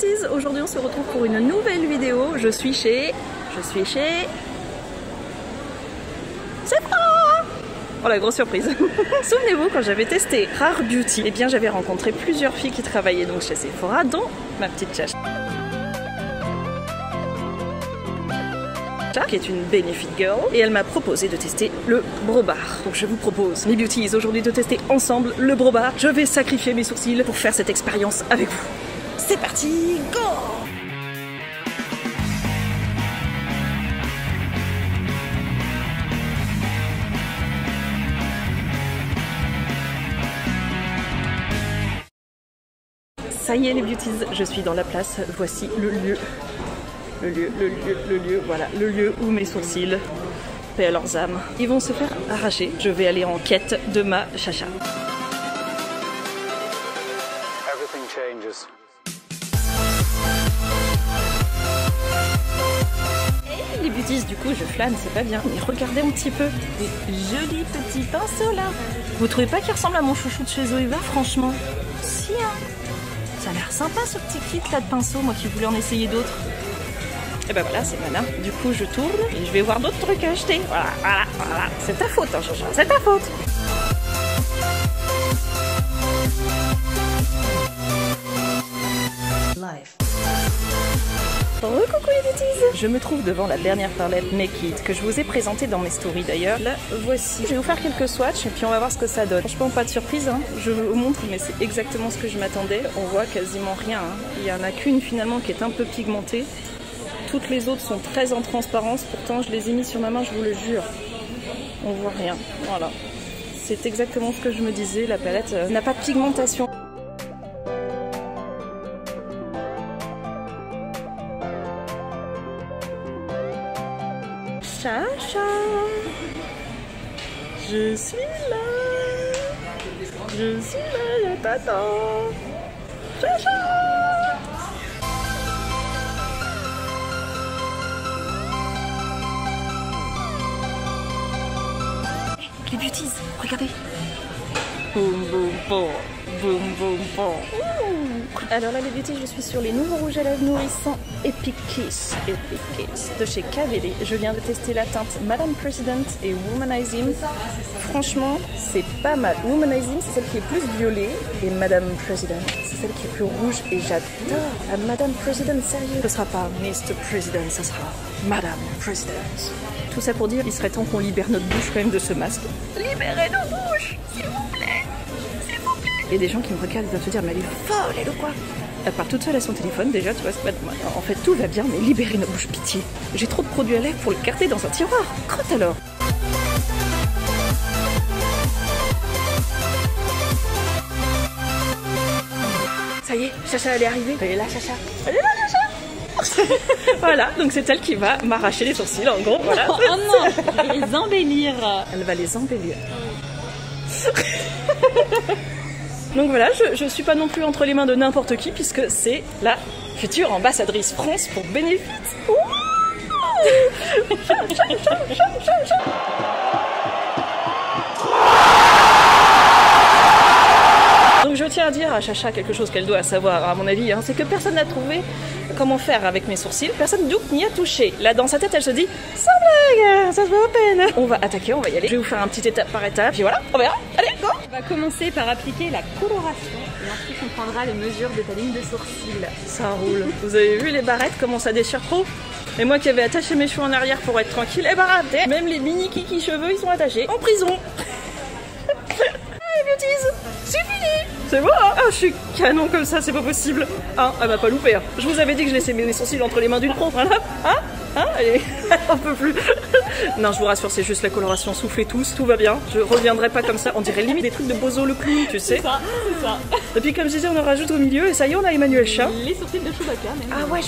beauties, aujourd'hui on se retrouve pour une nouvelle vidéo. Je suis chez Sephora. Oh la grosse surprise. Souvenez-vous quand j'avais testé Rare Beauty, eh bien j'avais rencontré plusieurs filles qui travaillaient donc chez Sephora, dont ma petite Chacha, qui est une Benefit Girl, et elle m'a proposé de tester le Brow Bar. Donc je vous propose, mes beauties, aujourd'hui de tester ensemble le Brow Bar. Je vais sacrifier mes sourcils pour faire cette expérience avec vous. C'est parti, go! Ça y est les beauties, je suis dans la place, voici le lieu. Voilà, le lieu où mes sourcils, paix à leurs âmes, ils vont se faire arracher. Je vais aller en quête de ma Chacha. Everything changes. Hey les beauties, du coup je flâne, c'est pas bien. Mais regardez un petit peu, des jolis petits pinceaux là. Vous trouvez pas qu'ils ressemblent à mon chouchou de chez Zoeva, franchement? Si hein. Ça a l'air sympa ce petit kit là de pinceaux, moi qui voulais en essayer d'autres. Et ben voilà, c'est Mana. Du coup, je tourne et je vais voir d'autres trucs à acheter. Voilà. C'est ta faute, hein, Chacha, c'est ta faute. Life. Coucou les beauties. Je me trouve devant la dernière palette Naked que je vous ai présentée dans mes stories d'ailleurs. La voici. Je vais vous faire quelques swatchs et puis on va voir ce que ça donne. Franchement, pas de surprise, hein. Je vous montre, mais c'est exactement ce que je m'attendais. On voit quasiment rien, hein. Il n'y en a qu'une finalement qui est un peu pigmentée. Toutes les autres sont très en transparence, pourtant je les ai mis sur ma main, je vous le jure. On voit rien, voilà. C'est exactement ce que je me disais, la palette n'a pas de pigmentation. Chacha, je suis là, je t'attends. Chacha. Les beauties, regardez. Boum boum boum, boum boum boum. Alors là les beauties, je suis sur les nouveaux rouges à lèvres nourrissants Epic Kiss de chez Cavelli. Je viens de tester la teinte Madame President et Womanizing. Franchement, c'est pas mal. Womanizing, c'est celle qui est plus violet et Madame President, c'est celle qui est plus rouge et j'adore la Madame President, sérieux. Ce sera pas Mr. President, ça sera Madame President. Tout ça pour dire, il serait temps qu'on libère notre bouche quand même de ce masque. Libérez nos bouches, s'il vous plaît, s'il vous plaît. Il y a des gens qui me regardent et doivent se dire, mais elle est folle, elle ou quoi? Elle part toute seule à son téléphone déjà, tu vois, c'est pas... En fait, tout va bien, mais libérez nos bouches, pitié. J'ai trop de produits à lèvres pour le garder dans un tiroir. Crotte alors. Ça y est, Chacha, elle est arrivée. Elle est là, Chacha. Elle est là, Chacha. Voilà, donc c'est elle qui va m'arracher les sourcils en gros. Voilà. Oh non, elle va les embellir. Elle va les embellir. Donc voilà, je suis pas non plus entre les mains de n'importe qui puisque c'est la future ambassadrice France pour Benefit. Donc je tiens à dire à Chacha quelque chose qu'elle doit savoir à mon avis, hein, c'est que personne n'a trouvé comment faire avec mes sourcils, personne donc n'y a touché. Là dans sa tête elle se dit, sans blague, ça se vaut à peine. On va attaquer, on va y aller. Je vais vous faire un petit étape par étape, puis voilà, on verra. Allez, go. On va commencer par appliquer la coloration et ensuite on prendra les mesures de ta ligne de sourcil. Ça roule. Vous avez vu les barrettes, comment ça déchire trop? Et moi qui avais attaché mes cheveux en arrière pour être tranquille, et bah raté. Même les mini kiki cheveux ils sont attachés en prison. Allez beauties, c'est fini. C'est bon, hein? Ah, je suis canon comme ça, c'est pas possible. Ah, elle m'a pas loupé. Hein. Je vous avais dit que je laissais mes sourcils entre les mains d'une pro. Voilà. Hein, allez, on peut plus. Non, je vous rassure, c'est juste la coloration. Soufflez tous, tout va bien. Je reviendrai pas comme ça. On dirait limite des trucs de Bozo le clown, tu sais. C'est ça. Et puis comme je disais, on en rajoute au milieu et ça y est, on a Emmanuel Chat. Les sourcils de Chewbacca même. Ah ouais,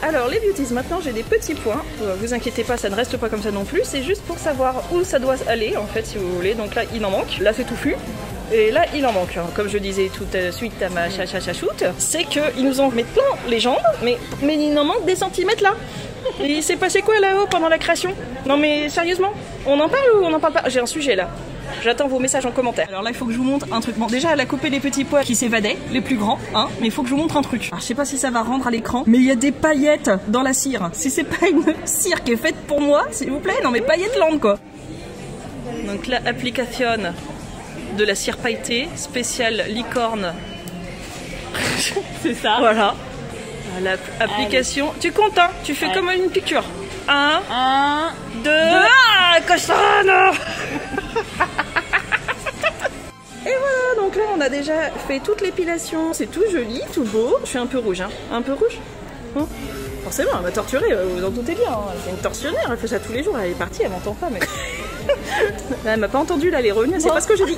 Alors les beauties, maintenant j'ai des petits points, vous inquiétez pas, ça ne reste pas comme ça non plus, c'est juste pour savoir où ça doit aller en fait si vous voulez, donc là il en manque, là c'est touffu, et là il en manque, hein. Comme je disais tout de suite à ma chachoute, c'est qu'ils nous en mettent plein les jambes, mais il en manque des centimètres là. Il s'est passé quoi là-haut pendant la création? Non mais sérieusement, on en parle ou on en parle pas? J'ai un sujet là. J'attends vos messages en commentaire. Alors là, il faut que je vous montre un truc. Bon, déjà, elle a coupé les petits pois qui s'évadaient, les plus grands, hein. Mais il faut que je vous montre un truc. Alors, je sais pas si ça va rendre à l'écran, mais il y a des paillettes dans la cire. Si c'est pas une cire qui est faite pour moi, s'il vous plaît, non mais paillettes land quoi. Donc là, application de la cire pailletée, spéciale licorne. C'est ça. Voilà. L'application. Tu comptes, hein? Tu fais comme une piqûre. 1, 2. Ah, cochonne! Et voilà, donc là on a déjà fait toute l'épilation. C'est tout joli, tout beau. Je suis un peu rouge, hein? Un peu rouge? Hein? Forcément, elle m'a torturée, vous en doutez bien. Hein. C'est une tortionnaire, elle fait ça tous les jours. Elle est partie, elle m'entend pas, mais. Elle m'a pas entendu, là, elle est revenue, c'est pas ce que j'ai dit.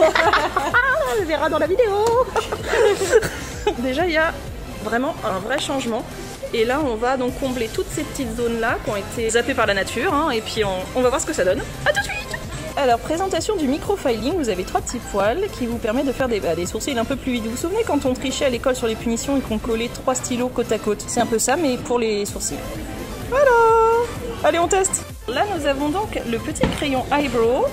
Elle verra dans la vidéo. Déjà, il y a vraiment un vrai changement. Et là, on va donc combler toutes ces petites zones-là qui ont été zappées par la nature. Hein, et puis, on va voir ce que ça donne. A tout de suite! Alors, présentation du microfiling. Vous avez 3 petits poils qui vous permettent de faire des sourcils un peu plus vides. Vous vous souvenez quand on trichait à l'école sur les punitions et qu'on collait 3 stylos côte à côte? C'est un peu ça, mais pour les sourcils. Voilà! Allez, on teste! Là, nous avons donc le petit crayon eyebrow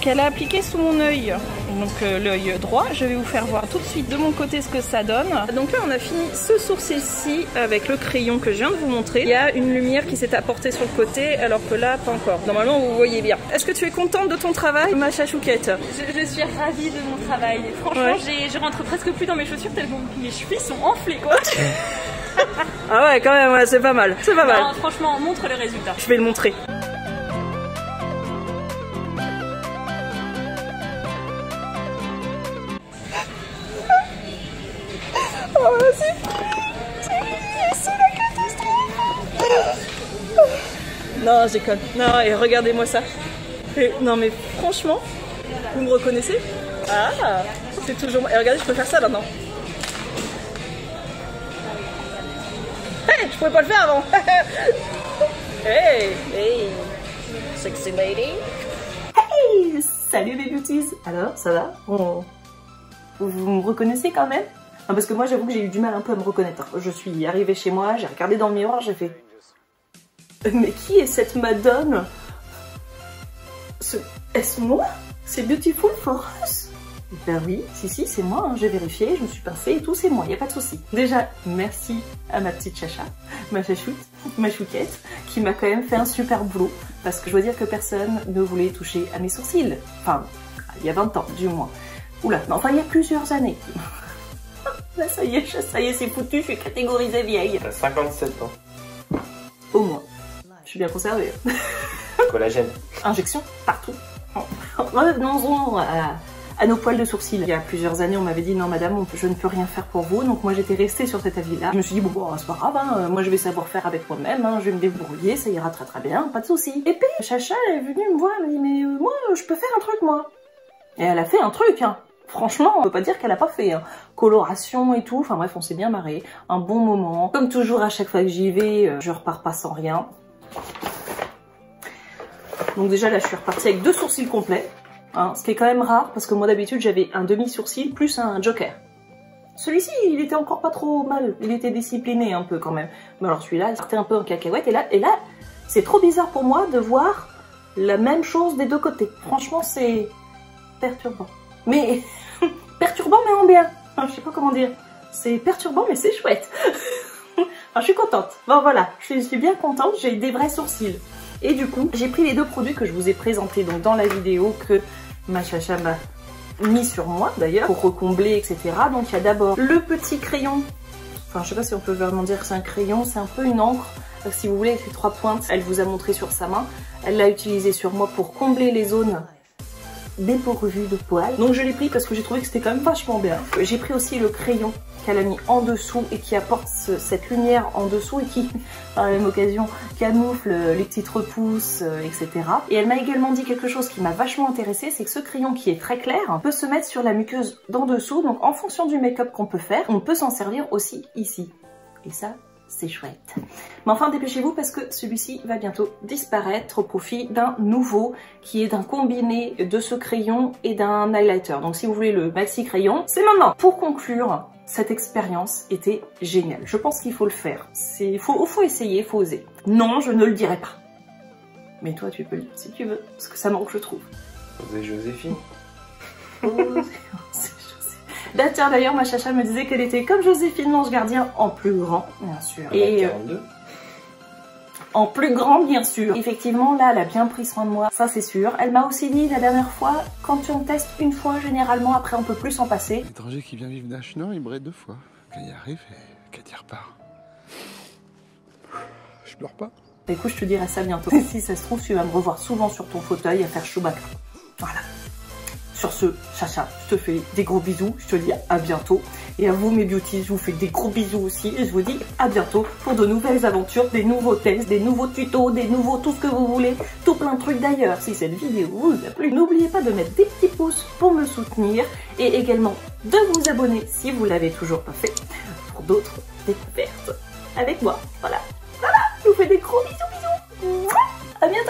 qu'elle a appliqué sous mon œil. Donc l'œil droit, je vais vous faire voir tout de suite de mon côté ce que ça donne. Donc là on a fini ce sourcil-ci avec le crayon que je viens de vous montrer. Il y a une lumière qui s'est apportée sur le côté alors que là pas encore. Normalement vous voyez bien. Est-ce que tu es contente de ton travail, ma chachouquette? Je suis ravie de mon travail. Franchement, je rentre presque plus dans mes chaussures tellement que mes chevilles sont enflées quoi. Ah ouais quand même, ouais, c'est pas mal. C'est pas mal. Non, franchement, montre le résultat. Je vais le montrer. Oh, c'est la catastrophe. Non, je déconne. Non, et regardez-moi ça. Et, non, mais franchement, vous me reconnaissez? Ah, c'est toujours moi. Et regardez, je peux faire ça maintenant. Hey, je pouvais pas le faire avant. Hey, hey, sexy lady. Hey, salut mes beauties. Alors, ça va? Vous me reconnaissez quand même? Non, parce que moi j'avoue que j'ai eu du mal un peu à me reconnaître. Je suis arrivée chez moi, j'ai regardé dans le miroir, j'ai fait... Mais qui est cette madone? Est-ce moi? C'est Beautiful for Us? Ben oui, si, c'est moi, hein. J'ai vérifié, je me suis pincée et tout, c'est moi, y a pas de souci. Déjà, merci à ma petite chacha, ma chachoute, ma chouquette, qui m'a quand même fait un super boulot, parce que je dois dire que personne ne voulait toucher à mes sourcils. Enfin, il y a 20 ans, du moins. Oula, mais enfin, il y a plusieurs années. Là, ça y est, c'est foutu, je suis catégorisée vieille. T'as 57 ans. Au moins. Je suis bien conservée. Collagène. Injection, partout. Revenons-en à nos poils de sourcils. Il y a plusieurs années, on m'avait dit non madame, je ne peux rien faire pour vous. Donc moi j'étais restée sur cet avis-là. Je me suis dit bon, c'est pas grave, hein. Moi je vais savoir faire avec moi-même, hein. Je vais me débrouiller, ça ira très très bien, pas de souci. Et puis Chacha est venue me voir, elle m'a dit mais moi je peux faire un truc moi. Et elle a fait un truc, hein. Franchement, on peut pas dire qu'elle a pas fait, hein. Coloration et tout, enfin bref, on s'est bien marré, un bon moment. Comme toujours, à chaque fois que j'y vais, je repars pas sans rien. Donc déjà là, je suis repartie avec 2 sourcils complets, hein, ce qui est quand même rare, parce que moi d'habitude, j'avais un demi-sourcil plus un joker. Celui-ci, il était encore pas trop mal, il était discipliné un peu quand même. Mais alors celui-là, il partait un peu en cacahuète, et là, c'est trop bizarre pour moi de voir la même chose des 2 côtés. Franchement, c'est perturbant. Mais perturbant mais en bien. Enfin, je sais pas comment dire. C'est perturbant mais c'est chouette. Enfin, je suis contente. Bon voilà, je suis bien contente. J'ai des vrais sourcils. Et du coup, j'ai pris les 2 produits que je vous ai présentés donc dans la vidéo que ma chacha m'a mis sur moi d'ailleurs pour recombler etc. Donc il y a d'abord le petit crayon. Enfin, je sais pas si on peut vraiment dire que c'est un crayon. C'est un peu une encre. Si vous voulez, avec les 3 pointes, elle vous a montré sur sa main. Elle l'a utilisé sur moi pour combler les zones dépourvu de poils. Donc je l'ai pris parce que j'ai trouvé que c'était quand même vachement bien. J'ai pris aussi le crayon qu'elle a mis en dessous et qui apporte cette lumière en dessous et qui, par la même occasion, camoufle les petites repousses, etc. Et elle m'a également dit quelque chose qui m'a vachement intéressée, c'est que ce crayon qui est très clair peut se mettre sur la muqueuse d'en dessous. Donc en fonction du make-up qu'on peut faire, on peut s'en servir aussi ici. Et ça, c'est chouette. Mais enfin, dépêchez-vous parce que celui-ci va bientôt disparaître au profit d'un nouveau qui est d'un combiné de ce crayon et d'un highlighter. Donc si vous voulez le maxi crayon, c'est maintenant. Pour conclure cette expérience était géniale. Je pense qu'il faut le faire. Faut essayer, faut oser. Non, je ne le dirai pas. Mais toi, tu peux le dire si tu veux, parce que ça manque, je trouve. Osez Joséphine. Tiens, d'ailleurs, ma chacha me disait qu'elle était comme Joséphine l'ange gardien en plus grand, bien sûr. Et 42. En plus grand, bien sûr. Effectivement, là, elle a bien pris soin de moi, ça c'est sûr. Elle m'a aussi dit la dernière fois, quand tu en testes une fois, généralement, après on peut plus s'en passer. L'étranger qui vient vivre d'Achenor, il brûle 2 fois. Quand il arrive et quand il repart. Je pleure pas. Écoute, je te dirai ça bientôt. Si ça se trouve, tu vas me revoir souvent sur ton fauteuil à faire Chewbacca. Voilà. Sur ce, chacha, je te fais des gros bisous. Je te dis à bientôt. Et à vous, mes beauties, je vous fais des gros bisous aussi. Et je vous dis à bientôt pour de nouvelles aventures, des nouveaux tests, des nouveaux tutos, des nouveaux tout ce que vous voulez. Tout plein de trucs d'ailleurs. Si cette vidéo vous a plu, n'oubliez pas de mettre des petits pouces pour me soutenir. Et également de vous abonner si vous l'avez toujours pas fait pour d'autres découvertes avec moi. Voilà. Voilà, je vous fais des gros bisous, bisous. À bientôt.